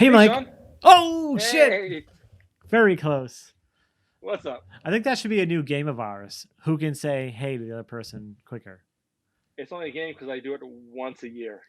Hey, Mike. Sean. Oh, shit. Hey, Very close. what's up? I think that should be a new game of ours. Who can say hey to the other person quicker? It's only a game because I do it once a year.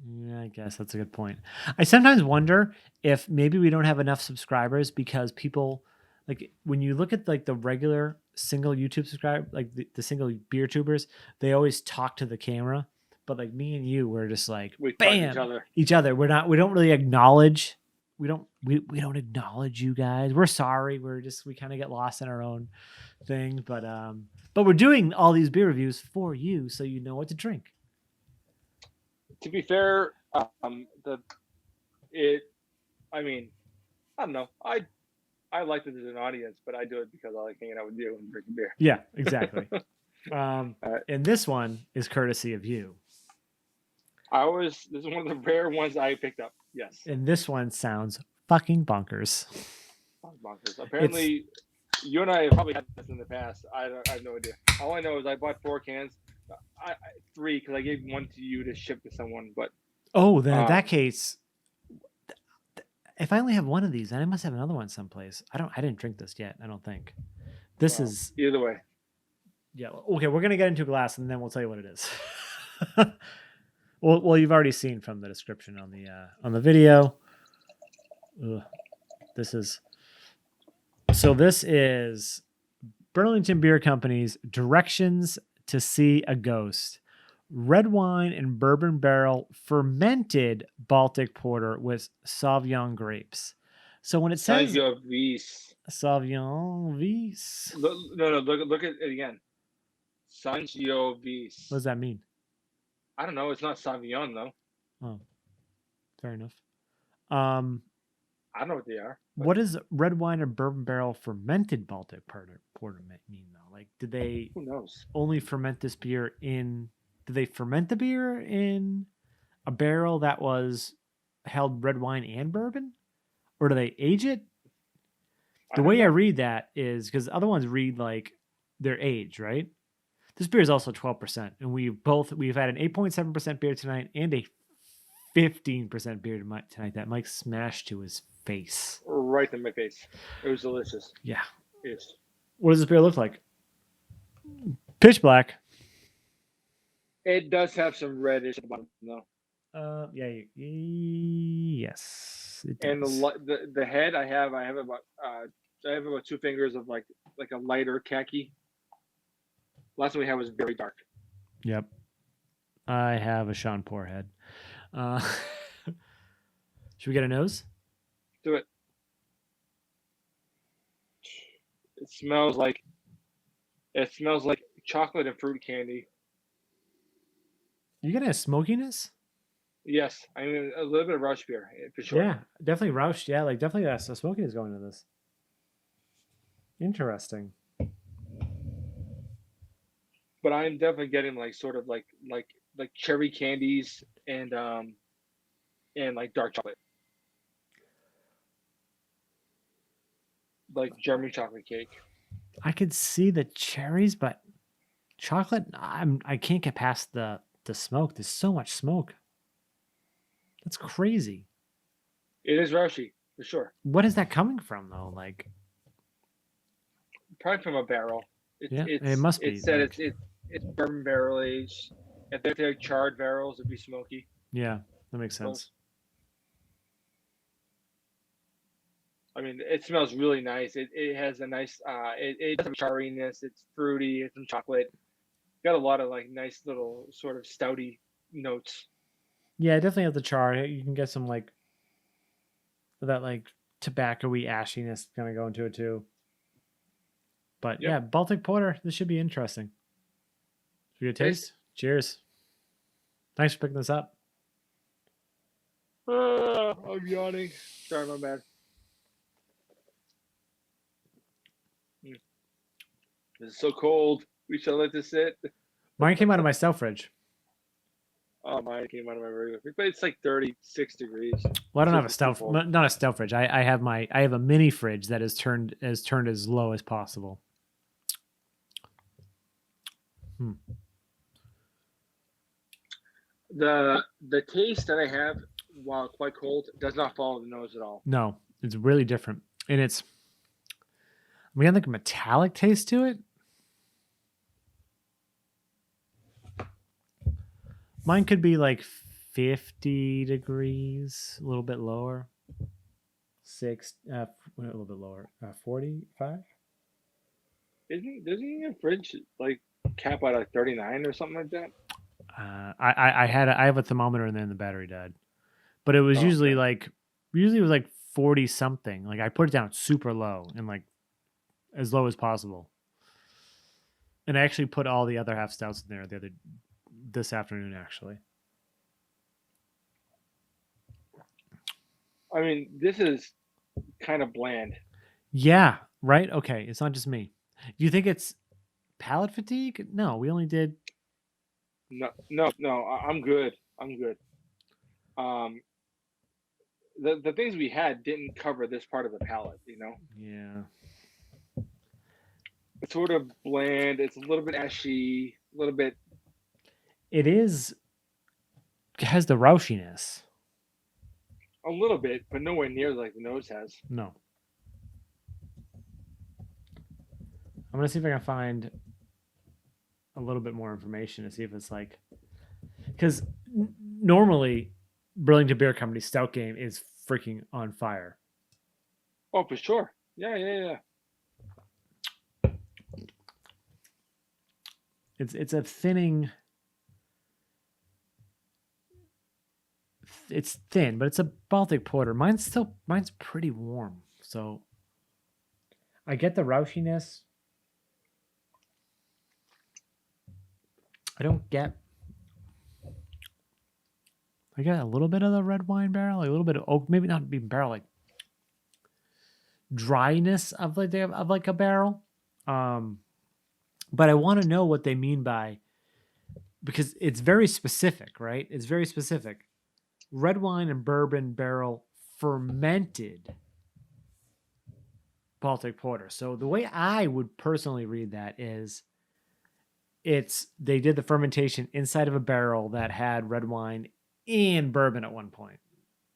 Yeah, I guess that's a good point. I sometimes wonder if maybe we don't have enough subscribers because people, like, when you look at like the regular single YouTube subscribe, like the single beer tubers, they always talk to the camera. But like me and you, we're just like, We talk to bam, each other. We don't really acknowledge. We don't acknowledge you guys. We're sorry. We kind of get lost in our own thing. But we're doing all these beer reviews for you, so you know what to drink. To be fair, I don't know. I like it as an audience, but I do it because I like hanging out with you and drinking beer. Yeah, exactly. And this one is courtesy of you. This is one of the rare ones I picked up. Yes. And this one sounds fucking bonkers. Bonkers. Apparently, you and I have probably had this in the past. I have no idea. All I know is I bought 4 cans. 3 because I gave one to you to ship to someone. But then in that case, if I only have one of these, then I must have another one someplace. I didn't drink this yet. I don't think. This is either way. Yeah. Okay, we're gonna get into a glass and then we'll tell you what it is. Well, you've already seen from the description on the video. Ugh. This is Burlington Beer Company's Directions to See a Ghost. Red wine and bourbon barrel fermented Baltic porter with Sauvignon grapes. So when it says Sangiovese. No, look at it again. Sangiovese. What does that mean? I don't know. It's not Sauvignon though. Oh, fair enough. I don't know what they are. What does red wine and bourbon barrel fermented Baltic porter mean though? Like, did they Who knows? only ferment this beer in? Did they ferment the beer in a barrel that was held red wine and bourbon, or do they age it? The way I read that is because other ones read like their age, right? This beer is also 12%, and we've had an 8.7% beer tonight and a 15% beer tonight that Mike smashed to his face. Right in my face. It was delicious. Yeah. Yes. What does this beer look like? Pitch black. It does have some reddish at the bottom, though. Yes. It does. And the head I have about 2 fingers of like a lighter khaki. Last one we had was very dark. Yep. I have a Sean Poor head. Should we get a nose? Do it. It smells like chocolate and fruit candy. You getting a smokiness? Yes, I mean a little bit of Rausch beer for sure. Yeah, definitely Rausch. Yeah, like definitely that smokiness going into this. Interesting. But I'm definitely getting like sort of like cherry candies and like dark chocolate, like German chocolate cake. I could see the cherries, but chocolate, I can't get past the smoke. There's so much smoke. That's crazy. It is Rauschy for sure. What is that coming from though? Like, probably from a barrel. It must be. It said like, it's bourbon barrel aged. If they're charred barrels, it'd be smoky. Yeah, that makes sense. I mean, it smells really nice. It has a nice it has a charriness. It's fruity. It's some chocolate. Got a lot of like nice little sort of stouty notes. Yeah, it definitely has the char. You can get some like that like tobacco-y ashiness kind of go into it too. But yeah, Baltic Porter, this should be interesting. Should we get a taste? Cheers. Thanks for picking this up. I'm yawning. Sorry, my bad. This is so cold. We shall let this sit. Mine came out of my stealth fridge. Oh, mine came out of my regular fridge, but it's like 36 degrees. Well, I don't have a stealth, not a stealth fridge. I have a mini fridge that is turned as low as possible. The taste that I have while quite cold, does not follow the nose at all. No, it's really different. And it's, we have like a metallic taste to it. Mine could be like 50 degrees, a little bit lower. A little bit lower. 45? Doesn't your fridge like cap out at 39 or something like that? I have a thermometer and then the battery died. But it was usually it was like 40 something. Like I put it down super low and like as low as possible. And I actually put all the other half stouts in there this afternoon actually. I mean, this is kind of bland. Yeah, right? Okay, it's not just me. Do you think it's palate fatigue? No, we only did No, I'm good. The things we had didn't cover this part of the palate, you know? Yeah. It's sort of bland. It's a little bit ashy, a little bit. It has the roushiness. A little bit, but nowhere near like the nose has. No. I'm going to see if I can find a little bit more information to see if it's like, because normally Burlington Beer Company's stout game is freaking on fire. Oh, for sure. Yeah. It's a thinning. It's thin, but it's a Baltic porter. Mine's pretty warm, so I get the roushiness. I got a little bit of the red wine barrel, like a little bit of oak, maybe not even barrel, like dryness of like a barrel. But I want to know what they mean by, because it's very specific, right? It's very specific. Red wine and bourbon barrel fermented Baltic porter. So the way I would personally read that is they did the fermentation inside of a barrel that had red wine and bourbon at one point.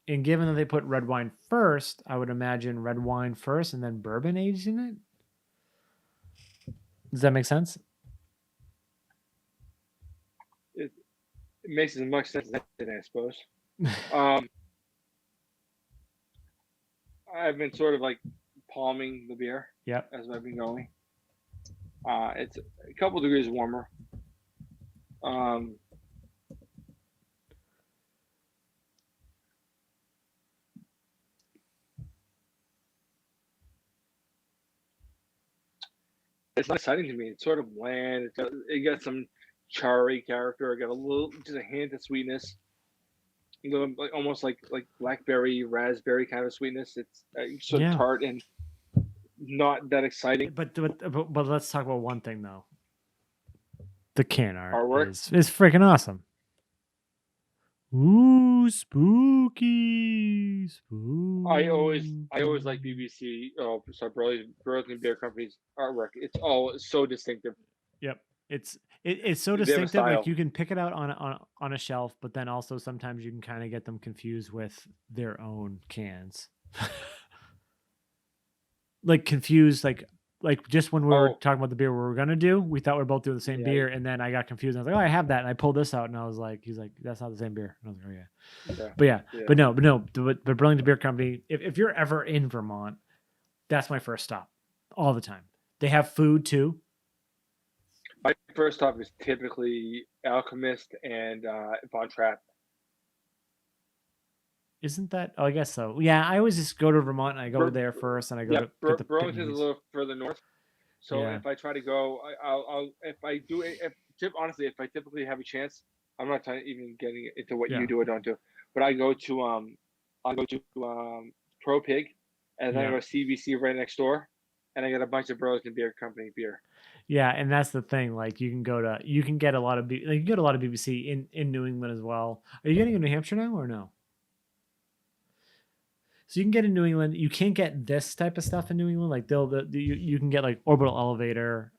And given that they put red wine first, I would imagine red wine first and then bourbon aged in it. Does that make sense? It makes as much sense as anything, I suppose. I've been sort of like palming the beer. Yep. As I've been going. It's a couple degrees warmer. It's not exciting to me. It's sort of bland. It got some charry character. It got just a hint of sweetness. A little, like almost like blackberry, raspberry kind of sweetness. It's sort of tart and not that exciting. But let's talk about one thing though. The can artwork is freaking awesome. Ooh, spooky. I always like BBC. Oh, sorry, Burlington Beer Company's artwork. It's all so distinctive. Yep, it's so distinctive. Like you can pick it out on a shelf, but then also sometimes you can kind of get them confused with their own cans. Like confused, like just when we were talking about the beer we were gonna do, we thought we were both doing the same beer, and then I got confused. And I was like, "Oh, I have that," and I pulled this out, and I was like, "He's like, that's not the same beer." And I was like, "Oh yeah." But Burlington Beer Company. If you're ever in Vermont, that's my first stop, all the time. They have food too. My first stop is typically Alchemist and Von Trapp. Isn't that? Oh, I guess so. Yeah, I always just go to Vermont and I go there first, and I go to Burlington's a little further north. So if I try to go, honestly, if I typically have a chance, I'm not even getting into what you do or don't do, but I go to Pro Pig, and then I go to CBC right next door, and I get a bunch of Burlington Beer Company beer. Yeah, and that's the thing. Like you can get a lot of BBC in New England as well. Are you getting in New Hampshire now or no? So you can get in New England. You can't get this type of stuff in New England. Like you can get like Orbital Elevator,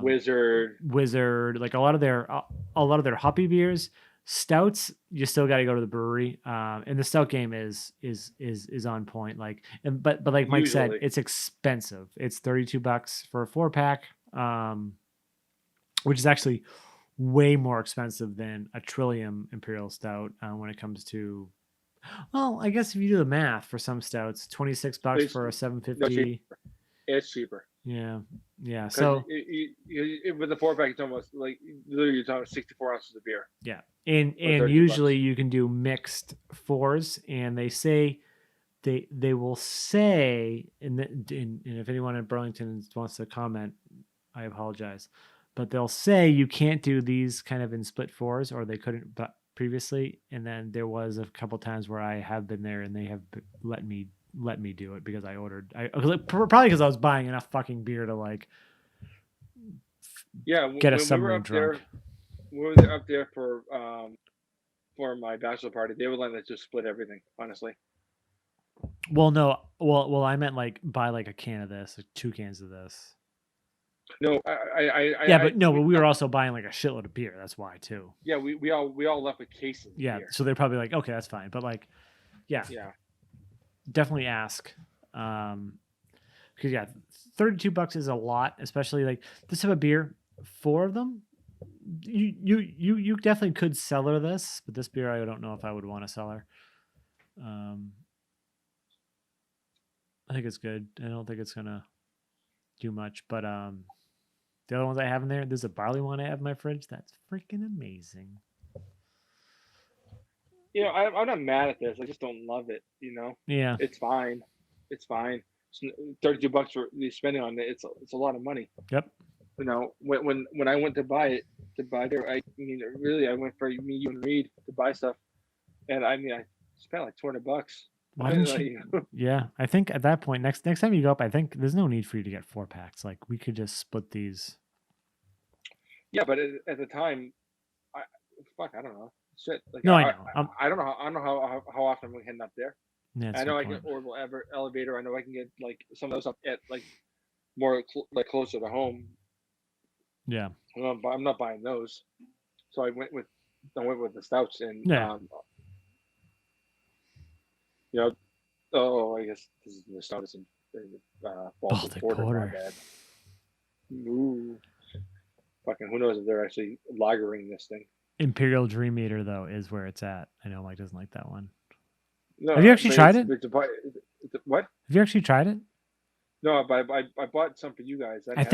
Wizard, like a lot of their hoppy beers. Stouts, you still got to go to the brewery, and the stout game is on point. Like, but like Mike said, Usually. it's expensive. It's $32 for a 4-pack, which is actually way more expensive than a Trillium Imperial Stout when it comes to. Well, I guess if you do the math for some stouts, $26 It's for a no 750. cheaper. It's cheaper. Yeah. Because So with the 4-pack, it's almost like literally you're talking 64 ounces of beer. yeah, and For 32 usually bucks. you can do mixed 4s, and they say they will say, and if anyone in Burlington wants to comment, I apologize, but they'll say you can't do these kind of in split 4s, or they couldn't but previously. And then there was a couple times where I have been there and they have let me do it because I ordered. Probably because I was buying enough fucking beer to like Yeah, get a when we were submarine up drunk. there, we were up there for my bachelor party. They would let us just split everything. Honestly. Well, no, well, I meant like buy like a can of this, like 2 cans of this. No, But we were also buying like a shitload of beer. That's why too. Yeah, we all left with cases. Of beer. So they're probably like, okay, that's fine. But like, yeah, definitely ask. Because $32 is a lot, especially like this type of beer. 4 of them, you definitely could cellar this, but this beer I don't know if I would want to cellar. I think it's good. I don't think it's gonna do much, but the other ones I have in there's a barley one I have in my fridge that's freaking amazing. I'm not mad at this. I just don't love it. Yeah, it's fine. It's fine. $32 for the spending on it. It's a lot of money. Yep. When I went to buy there, I mean, really, I went for me, you, and Reed to buy stuff, and I mean, I spent like $200. Why didn't you? Yeah, I think at that point, next time you go up, I think there's no need for you to get 4-packs. Like we could just split these. Yeah, but at the time, I don't know. Shit. Like, no, I know. I don't know. I don't know how often we're heading up there. Yeah, I know I can order elevator. I know I can get like some of those up at like more like closer to home. Yeah. I'm not buying those. So I went with the stouts, and I guess this is the stouts in Baltic Porter. My bad. Ooh. Fucking who knows if they're actually lagering this thing. Imperial Dream Eater though is where it's at. I know Mike doesn't like that one. No, have you actually tried it? What? Have you actually tried it? No, but I bought some for you guys. I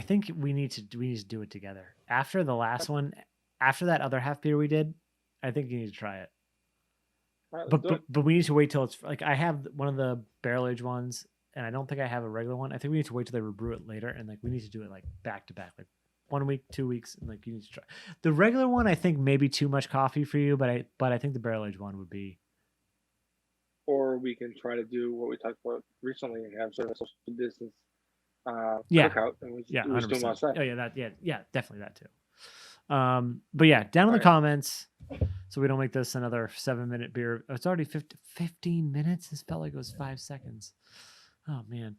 think we need to do it together. After the last one, after that other half beer we did, I think you need to try it. Right, but we need to wait till it's like I have one of the barrel aged ones, and I don't think I have a regular one. I think we need to wait till they rebrew it later, and like we need to do it like back to back, like 1 week, 2 weeks, and like you need to try the regular one. I think maybe too much coffee for you, but I think the barrel aged one would be. Or we can try to do what we talked about recently and have sort of a social distance cookout. And we just do them outside. Oh yeah, definitely that too. But yeah, down in the comments, so we don't make this another 7-minute beer. It's already 15 minutes. This felt like it was 5 seconds. Oh man.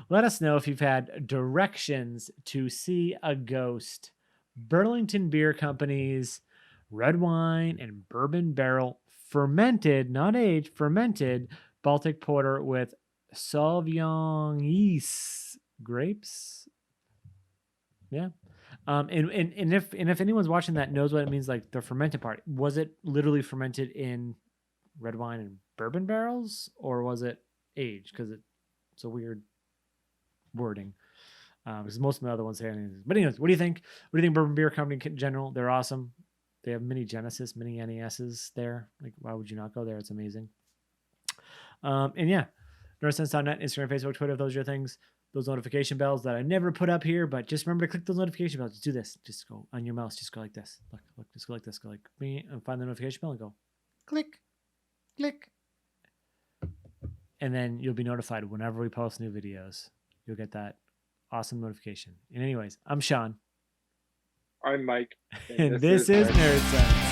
Let us know if you've had directions to see a ghost. Burlington Beer Company's red wine and bourbon barrel fermented, not aged, fermented Baltic porter with Sangiovese grapes. Yeah. And if anyone's watching that knows what it means, like the fermented part, was it literally fermented in red wine and bourbon barrels, or was it aged? Because it's a weird wording. Because most of the other ones say anything. But anyways, what do you think? What do you think Bourbon Beer Company in general? They're awesome. They have mini Genesis, mini NESs there. Like, why would you not go there? It's amazing. And yeah, Nerdsense.net, Instagram, Facebook, Twitter, if those are your things. Those notification bells that I never put up here, but just remember to click those notification bells. Just do this. Just go on your mouse. Just go like this. Look, just go like this. Go like me and find the notification bell and go click, click. And then you'll be notified whenever we post new videos. You'll get that awesome notification. And anyways, I'm Sean. I'm Mike. And this is Nerdsense.